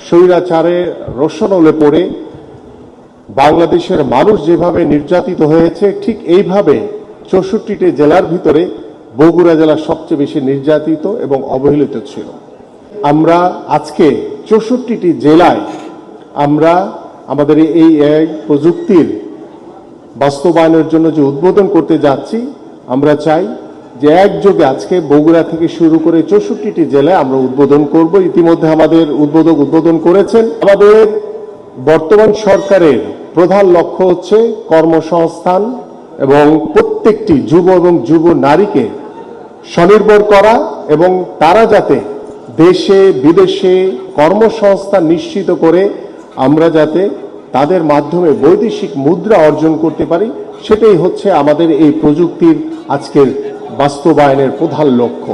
স্বৈরাচারে রোশনলে পড়ে বাংলাদেশের মানুষ যেভাবে নির্যাতিত হয়েছে, ঠিক এইভাবে 64টি জেলার ভিতরে বগুড়া জেলা সবচেয়ে বেশি নির্যাতিত এবং অবহেলিত ছিল। আমরা আজকে 64টি জেলায় আমরা আমাদের এই প্রযুক্তির বাস্তবায়নের জন্য যে উদ্বোধন করতে যাচ্ছি, আমরা চাই যে একযোগে আজকে বগুড়া থেকে শুরু করে 64টি জেলায় আমরা উদ্বোধন করব। ইতিমধ্যে আমাদের উদ্বোধন করেছেন। আমাদের বর্তমান সরকারের প্রধান লক্ষ্য হচ্ছে কর্মসংস্থান এবং প্রত্যেকটি যুব এবং যুব নারীকে স্বনির্ভর করা এবং তারা যাতে দেশে বিদেশে কর্মসংস্থান নিশ্চিত করে আমরা যাতে তাদের মাধ্যমে বৈদেশিক মুদ্রা অর্জন করতে পারি, সেটাই হচ্ছে আমাদের এই প্রযুক্তির আজকের বাস্তবায়নের প্রধান লক্ষ্য।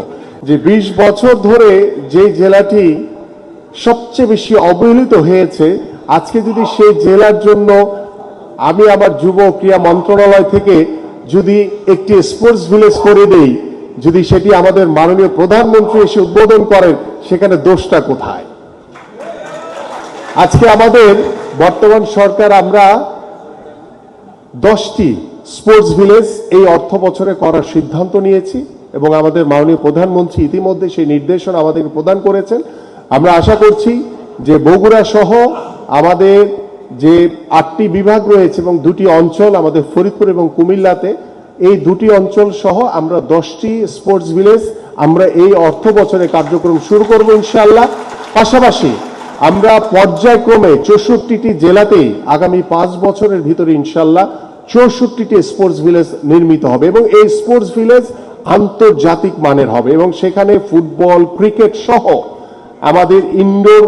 যে 20 বছর ধরে যে জেলাটি সবচেয়ে বেশি অবহেলিত হয়েছে, আজকে যদি সেই জেলার জন্য আমি আমার যুব ক্রীড়া মন্ত্রণালয় থেকে যদি একটি স্পোর্টস ভিলেজ করে দেই, যদি সেটি আমাদের মাননীয় প্রধানমন্ত্রী এসে উদ্বোধন করেন, সেখানে দোষটা কোথায়? আজকে আমাদের বর্তমান সরকার আমরা 10টি স্পোর্টস ভিলেজ এই অর্থ বছরে করার সিদ্ধান্ত নিয়েছি এবং আমাদের মাননীয় প্রধানমন্ত্রী ইতিমধ্যে সেই নির্দেশনা আমাদেরকে প্রদান করেছেন। আমরা আশা করছি যে বগুড়া সহ আমাদের যে 8টি বিভাগ রয়েছে এবং 2টি অঞ্চল আমাদের ফরিদপুর এবং কুমিল্লাতে, এই 2টি অঞ্চল সহ আমরা 10টি স্পোর্টস ভিলেজ আমরা এই অর্থ বছরে কার্যক্রম শুরু করব ইনশাআল্লাহ। পাশাপাশি আমরা পর্যায়ক্রমে 64টি জেলাতেই আগামী 5 বছরের ভিতরে ইনশাআল্লাহ 64টি স্পোর্টস ভিলেজ নির্মিত হবে এবং এই স্পোর্টস ভিলেজ আন্তর্জাতিক মানের হবে এবং সেখানে ফুটবল, ক্রিকেট সহ আমাদের ইনডোর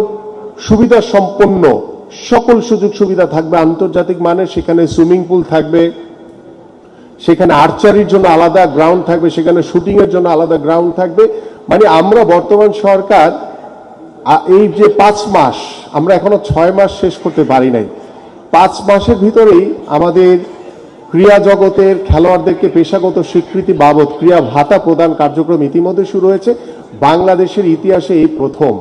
সুবিধা সম্পন্ন সকল সুযোগ সুবিধা থাকবে আন্তর্জাতিক মানের। সেখানে সুইমিং পুল থাকবে, সেখানে আর্চারির জন্য আলাদা গ্রাউন্ড থাকবে, সেখানে শুটিং এর জন্য আলাদা গ্রাউন্ড থাকবে। মানে আমরা বর্তমান সরকার এই যে 5 মাস, আমরা এখনো 6 মাস শেষ করতে পারি নাই, 5 মাসের ভিতরেই আমাদের ক্রীড়া জগতের খেলোয়াড়দেরকে পেশাগত স্বীকৃতি বাবদ ক্রীড়া ভাতা প্রদান কার্যক্রম ইতিমধ্যে শুরু হয়েছে। বাংলাদেশের ইতিহাসে এই প্রথম